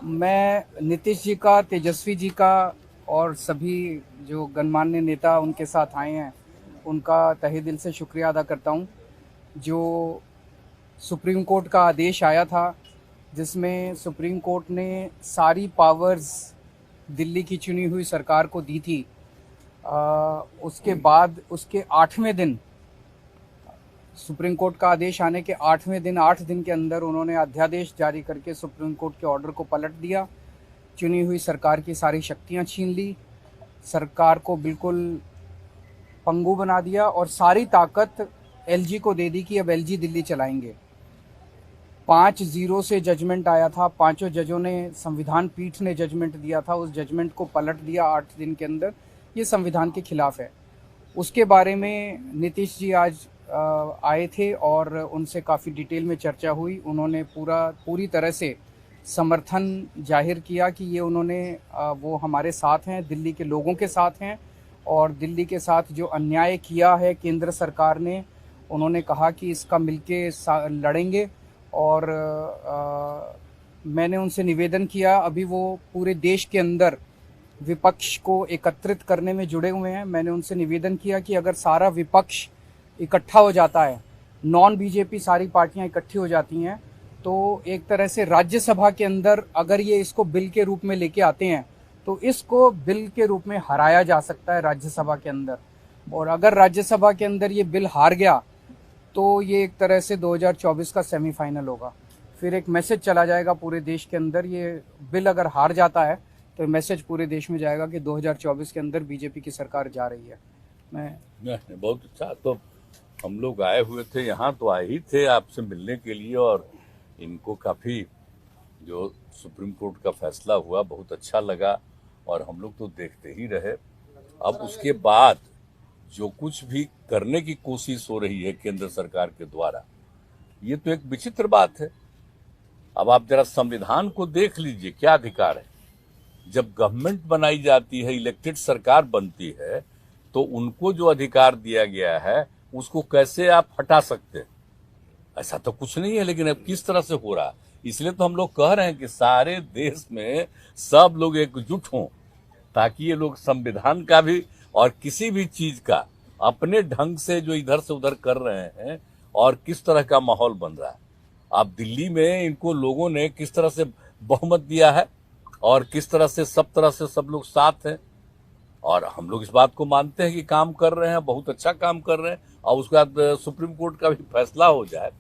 मैं नीतीश जी का, तेजस्वी जी का और सभी जो गणमान्य नेता उनके साथ आए हैं, उनका तहे दिल से शुक्रिया अदा करता हूँ। जो सुप्रीम कोर्ट का आदेश आया था, जिसमें सुप्रीम कोर्ट ने सारी पावर्स दिल्ली की चुनी हुई सरकार को दी थी, उसके बाद उसके 8वें दिन, सुप्रीम कोर्ट का आदेश आने के 8वें दिन, 8 दिन के अंदर उन्होंने अध्यादेश जारी करके सुप्रीम कोर्ट के ऑर्डर को पलट दिया। चुनी हुई सरकार की सारी शक्तियां छीन ली, सरकार को बिल्कुल पंगु बना दिया और सारी ताकत एलजी को दे दी कि अब एलजी दिल्ली चलाएंगे। 5-0 से जजमेंट आया था, पांचों जजों ने, संविधान पीठ ने जजमेंट दिया था, उस जजमेंट को पलट दिया 8 दिन के अंदर। ये संविधान के खिलाफ है। उसके बारे में नीतीश जी आज आए थे और उनसे काफ़ी डिटेल में चर्चा हुई। उन्होंने पूरी तरह से समर्थन जाहिर किया कि ये वो हमारे साथ हैं, दिल्ली के लोगों के साथ हैं और दिल्ली के साथ जो अन्याय किया है केंद्र सरकार ने, उन्होंने कहा कि इसका मिलके लड़ेंगे। और मैंने उनसे निवेदन किया, अभी वो पूरे देश के अंदर विपक्ष को एकत्रित करने में जुड़े हुए हैं। मैंने उनसे निवेदन किया कि अगर सारा विपक्ष इकट्ठा हो जाता है, नॉन बीजेपी सारी पार्टियां इकट्ठी हो जाती हैं, तो एक तरह से राज्यसभा के अंदर अगर ये इसको बिल के रूप में लेके आते हैं तो इसको बिल के रूप में हराया जा सकता है राज्यसभा के अंदर। और अगर राज्यसभा के अंदर ये बिल हार गया तो ये एक तरह से 2024 का सेमीफाइनल होगा। फिर एक मैसेज चला जाएगा पूरे देश के अंदर। ये बिल अगर हार जाता है तो मैसेज पूरे देश में जाएगा कि 2024 के अंदर बीजेपी की सरकार जा रही है। नहीं, बहुत अच्छा। तो हम लोग आए हुए थे यहाँ, तो आए ही थे आपसे मिलने के लिए, और इनको काफ़ी जो सुप्रीम कोर्ट का फैसला हुआ बहुत अच्छा लगा, और हम लोग तो देखते ही रहे। अब उसके बाद जो कुछ भी करने की कोशिश हो रही है केंद्र सरकार के द्वारा, ये तो एक विचित्र बात है। अब आप जरा संविधान को देख लीजिए, क्या अधिकार है। जब गवर्नमेंट बनाई जाती है, इलेक्टेड सरकार बनती है, तो उनको जो अधिकार दिया गया है उसको कैसे आप हटा सकते हैं? ऐसा तो कुछ नहीं है। लेकिन अब किस तरह से हो रहा है, इसलिए तो हम लोग कह रहे हैं कि सारे देश में सब लोग एकजुट हों, ताकि ये लोग संविधान का भी और किसी भी चीज का अपने ढंग से जो इधर से उधर कर रहे हैं, और किस तरह का माहौल बन रहा है। अब दिल्ली में इनको लोगों ने किस तरह से बहुमत दिया है, और किस तरह से सब लोग साथ हैं, और हम लोग इस बात को मानते हैं कि काम कर रहे हैं, बहुत अच्छा काम कर रहे हैं। और उसके बाद सुप्रीम कोर्ट का भी फैसला हो जाए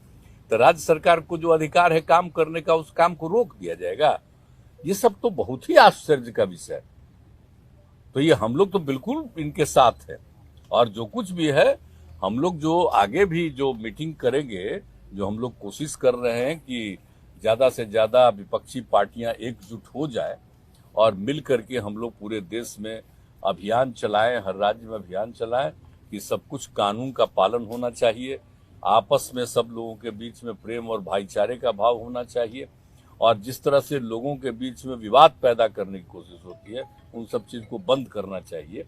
तो राज्य सरकार को जो अधिकार है काम करने का, उस काम को रोक दिया जाएगा। ये सब तो बहुत ही आश्चर्य का विषय है। तो ये हम लोग तो बिल्कुल इनके साथ हैं, और जो कुछ भी है हम लोग जो आगे भी जो मीटिंग करेंगे, जो हम लोग कोशिश कर रहे हैं कि ज़्यादा से ज़्यादा विपक्षी पार्टियां एकजुट हो जाए और मिल करके हम लोग पूरे देश में अभियान चलाएं, हर राज्य में अभियान चलाएं कि सब कुछ कानून का पालन होना चाहिए, आपस में सब लोगों के बीच में प्रेम और भाईचारे का भाव होना चाहिए, और जिस तरह से लोगों के बीच में विवाद पैदा करने की कोशिश होती है, उन सब चीज को बंद करना चाहिए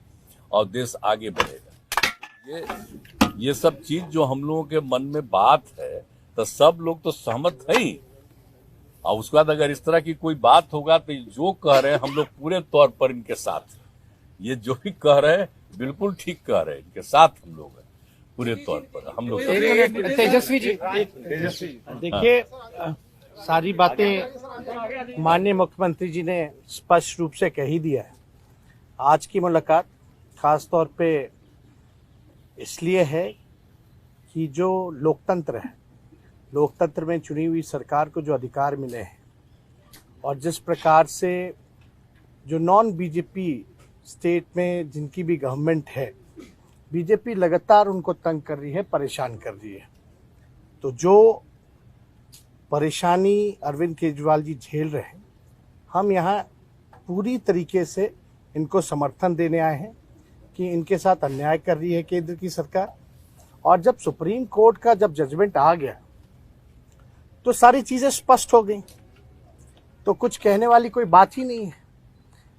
और देश आगे बढ़ेगा। ये सब चीज जो हम लोगों के मन में बात है, तो सब लोग तो सहमत हैं ही। और उसके बाद अगर इस तरह की कोई बात होगा तो जो कह रहे हैं हम लोग पूरे तौर पर इनके साथ हैं। ये जो भी कह रहे हैं बिल्कुल ठीक कह रहे हैं, इनके साथ हम लोग हैं पूरे तौर पर। हम लोग तेजस्वी जी, देखिए, सारी बातें माननीय मुख्यमंत्री जी ने स्पष्ट रूप से कह ही दिया है। आज की मुलाकात खास तौर पे इसलिए है कि जो लोकतंत्र है, लोकतंत्र में चुनी हुई सरकार को जो अधिकार मिले हैं, और जिस प्रकार से जो नॉन बीजेपी स्टेट में जिनकी भी गवर्नमेंट है, बीजेपी लगातार उनको तंग कर रही है, परेशान कर रही है। तो जो परेशानी अरविंद केजरीवाल जी झेल रहे हैं, हम यहाँ पूरी तरीके से इनको समर्थन देने आए हैं कि इनके साथ अन्याय कर रही है केंद्र की सरकार। और जब सुप्रीम कोर्ट का जब जजमेंट आ गया तो सारी चीज़ें स्पष्ट हो गई, तो कुछ कहने वाली कोई बात ही नहीं है।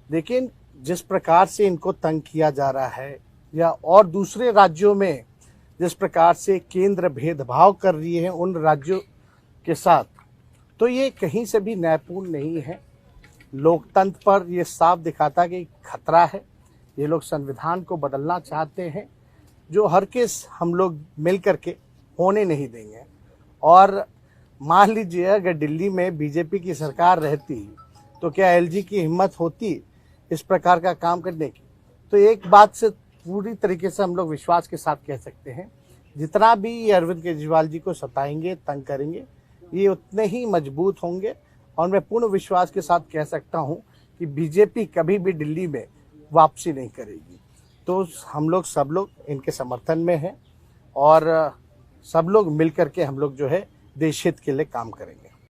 लेकिन जिस प्रकार से इनको तंग किया जा रहा है, या और दूसरे राज्यों में जिस प्रकार से केंद्र भेदभाव कर रही है उन राज्यों के साथ, तो ये कहीं से भी न्यायपूर्ण नहीं है। लोकतंत्र पर ये साफ दिखाता कि खतरा है। ये लोग संविधान को बदलना चाहते हैं, जो हर केस हम लोग मिल करके होने नहीं देंगे। और मान लीजिए अगर दिल्ली में बीजेपी की सरकार रहती तो क्या एलजी की हिम्मत होती इस प्रकार का काम करने की? तो एक बात से पूरी तरीके से हम लोग विश्वास के साथ कह सकते हैं, जितना भी ये अरविंद केजरीवाल जी को सताएंगे, तंग करेंगे, ये उतने ही मजबूत होंगे। और मैं पूर्ण विश्वास के साथ कह सकता हूं कि बीजेपी कभी भी दिल्ली में वापसी नहीं करेगी। तो हम लोग सब लोग इनके समर्थन में हैं और सब लोग मिल करके हम लोग जो है देश हित के लिए काम करेंगे।